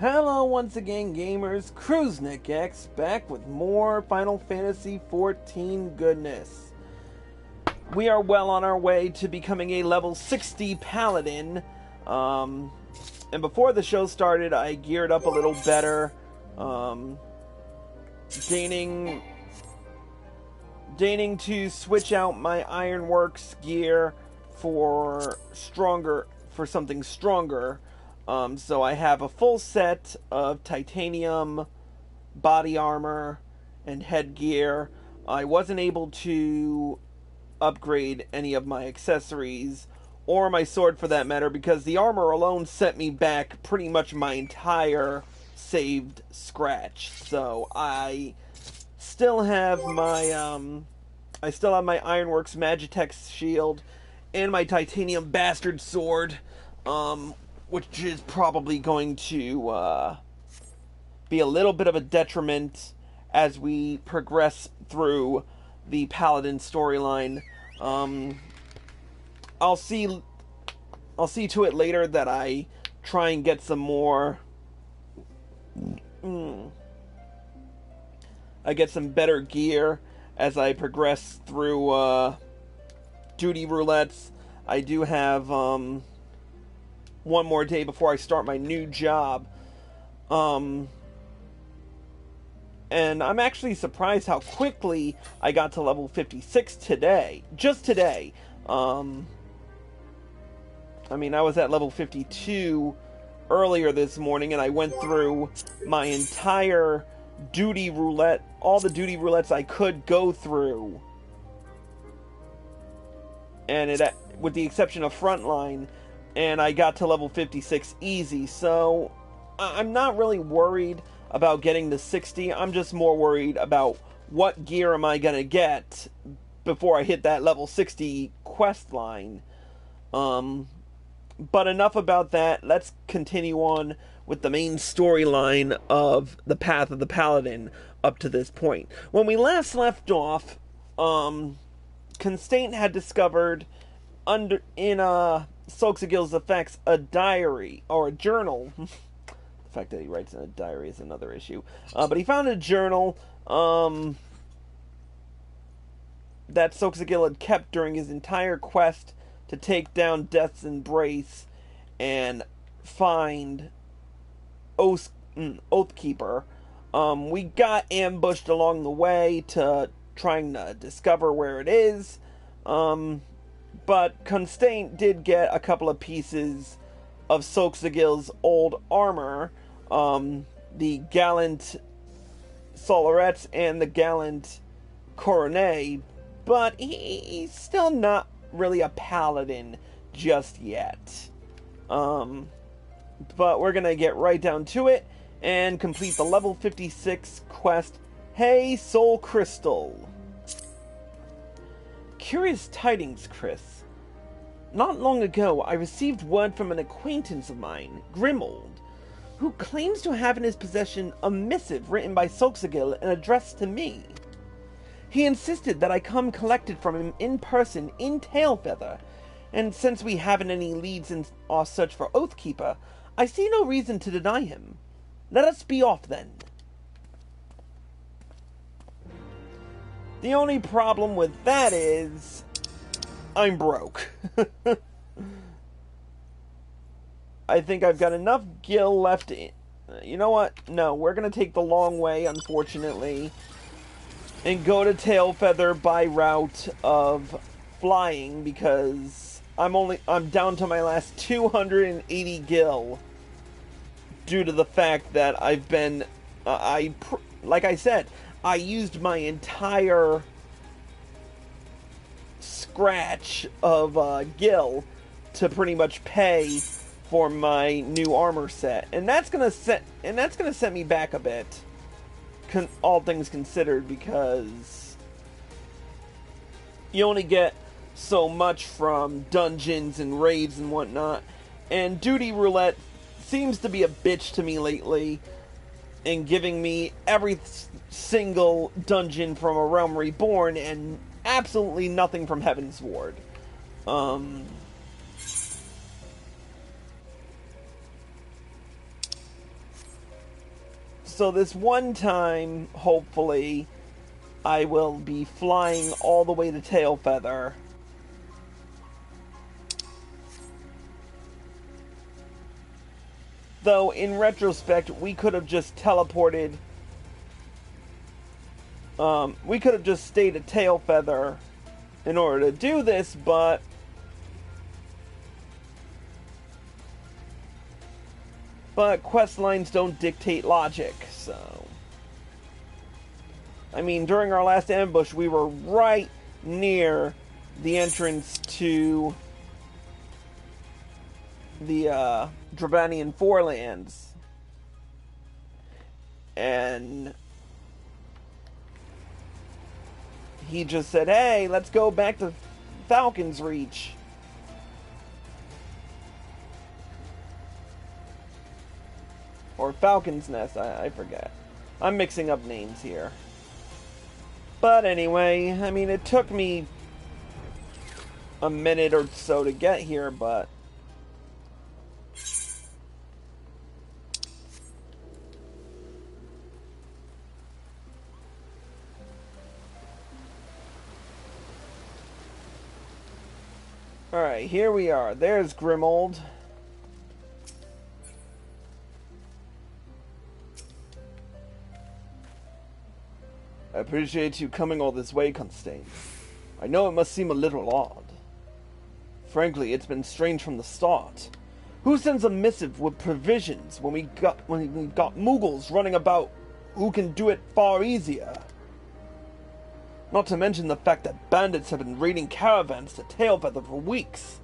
Hello once again, gamers. Cruisnik X back with more Final Fantasy XIV goodness. We are well on our way to becoming a level 60 Paladin. And before the show started, I geared up a little better, deigning to switch out my Ironworks gear for something stronger. So I have a full set of titanium body armor and headgear. I wasn't able to upgrade any of my accessories or my sword for that matter because the armor alone set me back pretty much my entire saved scratch. So I still have my Ironworks Magitex shield and my titanium bastard sword, which is probably going to be a little bit of a detriment as we progress through the Paladin storyline. I'll see to it later that I try and get some more. I get some better gear as I progress through duty roulettes. I do have one more day before I start my new job. And I'm actually surprised how quickly I got to level 56 today. Just today. I mean, I was at level 52 earlier this morning, and I went through my entire duty roulette, all the duty roulettes I could go through. And with the exception of Frontline, and I got to level 56 easy, so I'm not really worried about getting to 60. I'm just more worried about what gear am I going to get before I hit that level 60 quest line. But enough about that. Let's continue on with the main storyline of the Path of the Paladin up to this point. When we last left off, Constante had discovered in Soxagil's effects a diary, or a journal. The fact that he writes in a diary is another issue. But he found a journal that Soxagil had kept during his entire quest to take down Death's Embrace and find Oathkeeper. We got ambushed along the way to trying to discover where it is. But Constante did get a couple of pieces of Soxagil's old armor, the Gallant Solarets and the Gallant Coronet, but he's still not really a paladin just yet. But we're gonna get right down to it and complete the level 56 quest, Hey Soul Crystal. Curious tidings, Chris. Not long ago, I received word from an acquaintance of mine, Grimold, who claims to have in his possession a missive written by Soxagil and addressed to me. He insisted that I come collect it from him in person in Tailfeather, and since we haven't any leads in our search for Oathkeeper, I see no reason to deny him. Let us be off then. The only problem with that is I'm broke. I think I've got enough gil left. You know what? No, we're going to take the long way, unfortunately, and go to Tailfeather by route of flying because I'm down to my last 280 gil due to the fact that I've been like I said, I used my entire scratch of gil to pretty much pay for my new armor set, and that's gonna set me back a bit, all things considered, because you only get so much from dungeons and raids and whatnot, and duty roulette seems to be a bitch to me lately in giving me every single dungeon from A Realm Reborn and absolutely nothing from Heavensward. So this one time, hopefully, I will be flying all the way to Tailfeather. Though, in retrospect, we could have just teleported. We could have just stayed at Tailfeather in order to do this, but quest lines don't dictate logic, so... I mean, during our last ambush, we were right near the entrance to the Dravanian Forelands. And he just said, hey, let's go back to Falcon's Reach. Or Falcon's Nest, I forget. I'm mixing up names here. But anyway, I mean, it took me a minute or so to get here, but... Alright, here we are. There's Grimold. I appreciate you coming all this way, Constance. I know it must seem a little odd. Frankly, it's been strange from the start. Who sends a missive with provisions when we got Mughals running about who can do it far easier? Not to mention the fact that bandits have been raiding caravans to Tailfeather for weeks.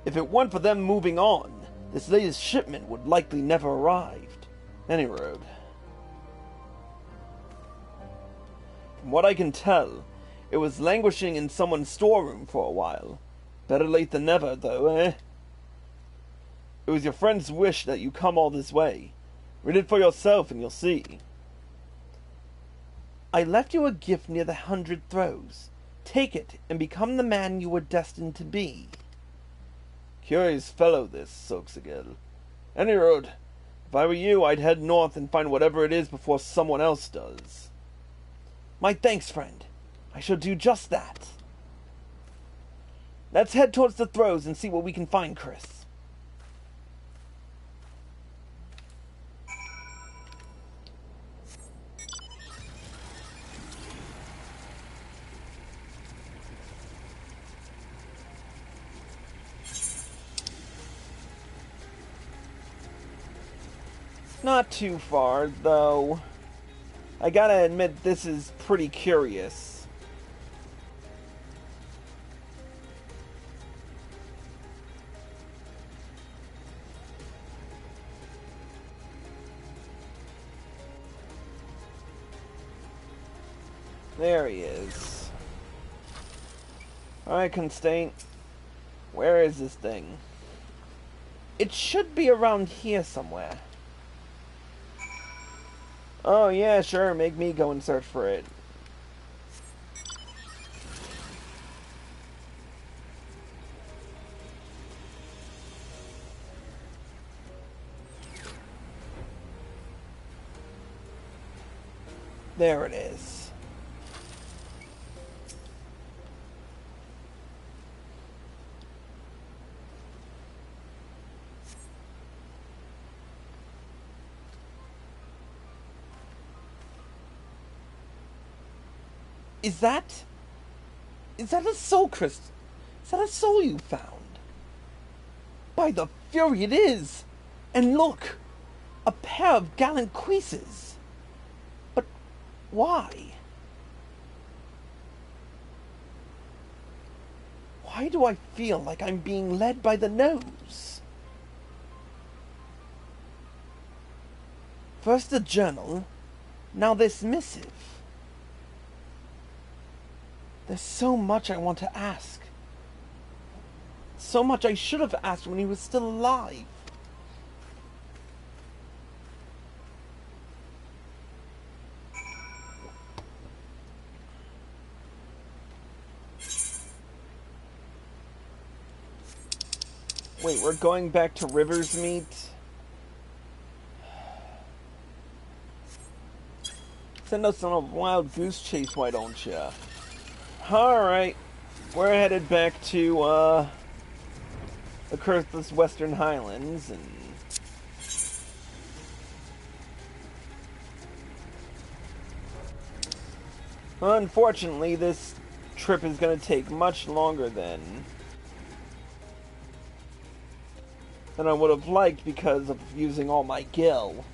If it weren't for them moving on, this latest shipment would likely never arrived. Any road. From what I can tell, it was languishing in someone's storeroom for a while. Better late than never, though, eh? It was your friend's wish that you come all this way. Read it for yourself and you'll see. I left you a gift near the 100 Throws. Take it and become the man you were destined to be. Curious fellow, this, Soxagel. Any road. If I were you, I'd head north and find whatever it is before someone else does. My thanks, friend. I shall do just that. Let's head towards the Throws and see what we can find, Chris. Not too far, though. I gotta admit, this is pretty curious. There he is. Alright, Constance. Where is this thing? It should be around here somewhere. Oh yeah, sure, make me go and search for it. There it is. Is that a soul crystal? Is that a soul you found? By the fury it is! And look! A pair of gallant cuisses! But why? Why do I feel like I'm being led by the nose? First the journal, now this missive. There's so much I want to ask. So much I should have asked when he was still alive. Wait, we're going back to Riversmeet? Send us on a wild goose chase, why don't ya? Alright. We're headed back to, the Curseless Western Highlands, and... unfortunately, this trip is going to take much longer than I would have liked because of using all my gil.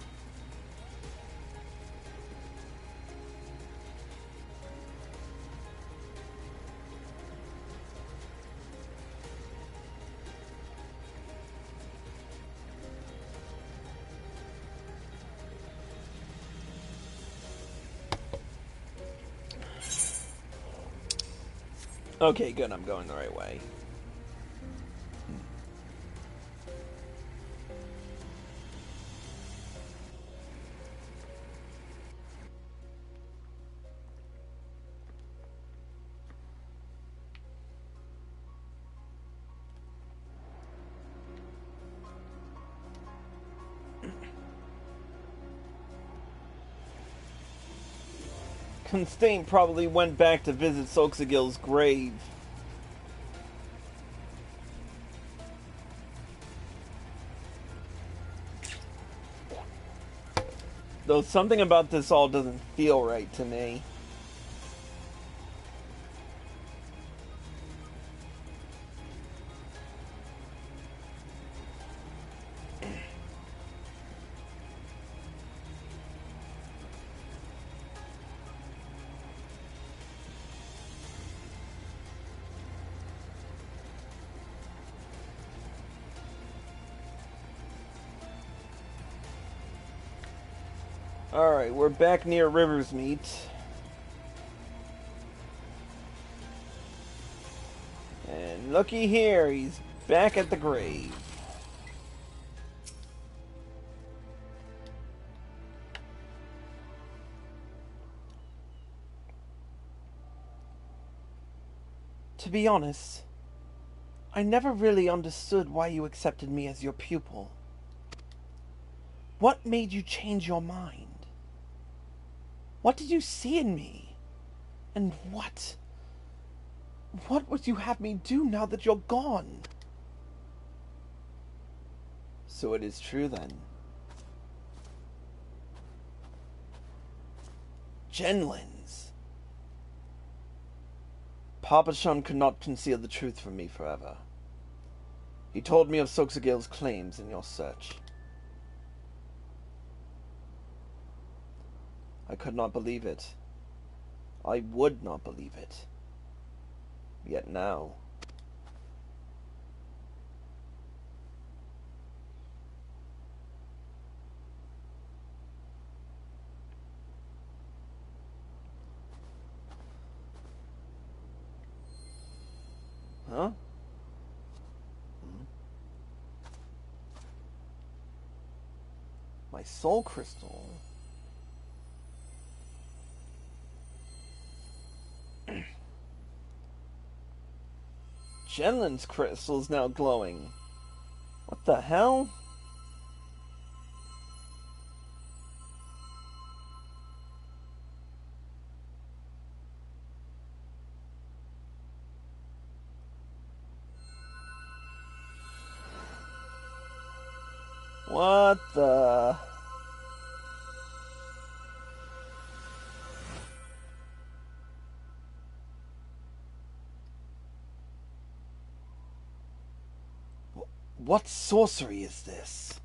Okay, good, I'm going the right way. Constantine probably went back to visit Soxagil's grave. Though something about this all doesn't feel right to me. Alright, we're back near Riversmeet. And looky here, he's back at the grave. To be honest, I never really understood why you accepted me as your pupil. What made you change your mind? What did you see in me? And what would you have me do now that you're gone? So it is true then. Genlins. Papachon could not conceal the truth from me forever. He told me of Soxagil's claims in your search. I could not believe it. I would not believe it. Yet now... Huh? My soul crystal... Genlin's crystal is now glowing. What the hell? What the... What sorcery is this?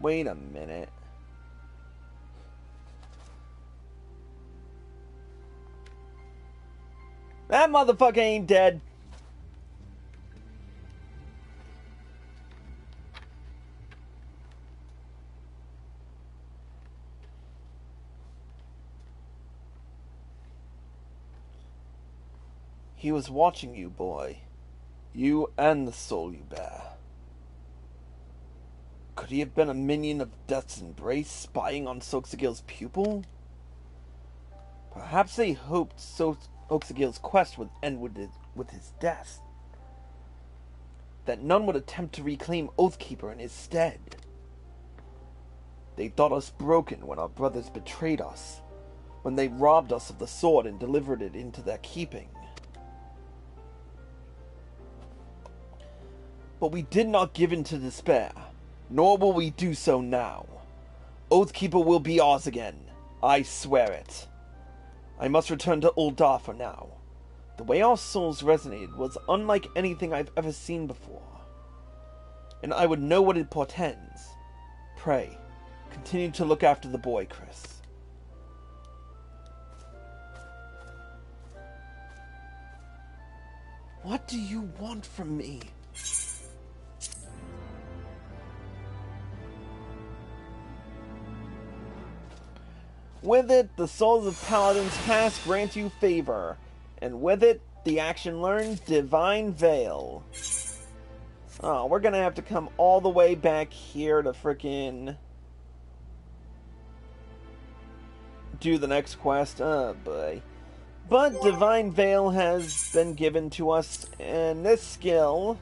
Wait a minute. That motherfucker ain't dead. He was watching you, boy. You and the soul you bear. Could he have been a minion of Death's Embrace, spying on Soxagil's pupil? Perhaps they hoped Soxagil's quest would end with his death. that none would attempt to reclaim Oathkeeper in his stead. They thought us broken when our brothers betrayed us, when they robbed us of the sword and delivered it into their keeping. But we did not give in to despair, nor will we do so now. Oathkeeper will be ours again, I swear it. I must return to Uldar for now. The way our souls resonated was unlike anything I've ever seen before. And I would know what it portends. Pray, continue to look after the boy, Chris. What do you want from me? With it, the souls of Paladins past grant you favor, and with it, the action learned, Divine Veil. Oh, we're gonna have to come all the way back here to frickin' do the next quest. Oh boy. But Divine Veil has been given to us, and this skill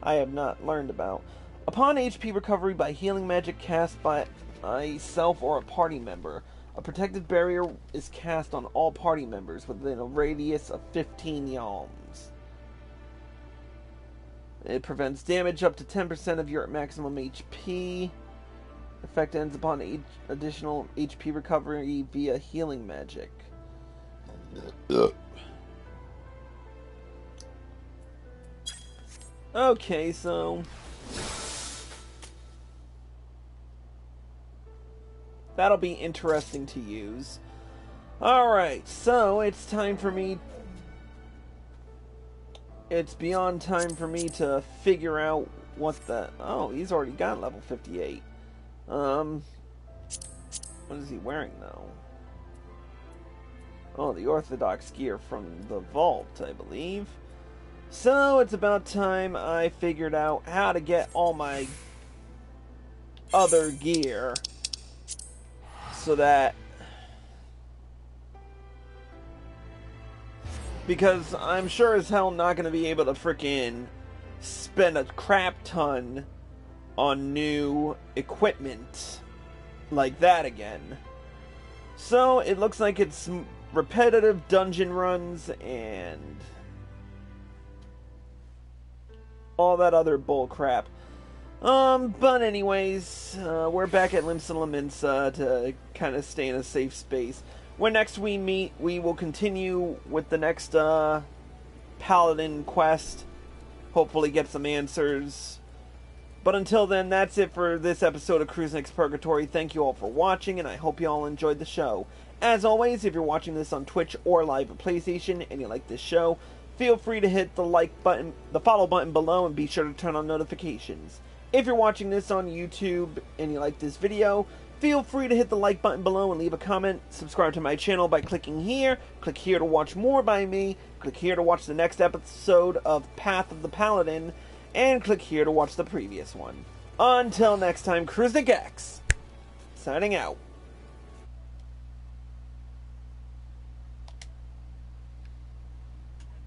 I have not learned about. Upon HP recovery by healing magic cast by myself or a party member, a protective barrier is cast on all party members within a radius of 15 yalms. It prevents damage up to 10% of your maximum HP. Effect ends upon each additional HP recovery via healing magic. Okay, so that'll be interesting to use. Alright, so it's time for me... It's beyond time for me to figure out what the... Oh, he's already got level 58. What is he wearing, though? Oh, the Orthodox gear from the vault, I believe. So, it's about time I figured out how to get all my other gear so that... Because I'm sure as hell not going to be able to frickin' spend a crap ton on new equipment like that again. So, it looks like it's repetitive dungeon runs and all that other bull crap. But anyways, we're back at Limsa Laminsa to kind of stay in a safe space. When next we meet, we will continue with the next Paladin quest. Hopefully get some answers. But until then, that's it for this episode of Cruise Next Purgatory. Thank you all for watching, and I hope you all enjoyed the show. As always, if you're watching this on Twitch or live at PlayStation and you like this show, feel free to hit the like button, the follow button below, and be sure to turn on notifications. If you're watching this on YouTube and you like this video, feel free to hit the like button below and leave a comment. Subscribe to my channel by clicking here. Click here to watch more by me. Click here to watch the next episode of Path of the Paladin. And click here to watch the previous one. Until next time, Cruise Next, signing out.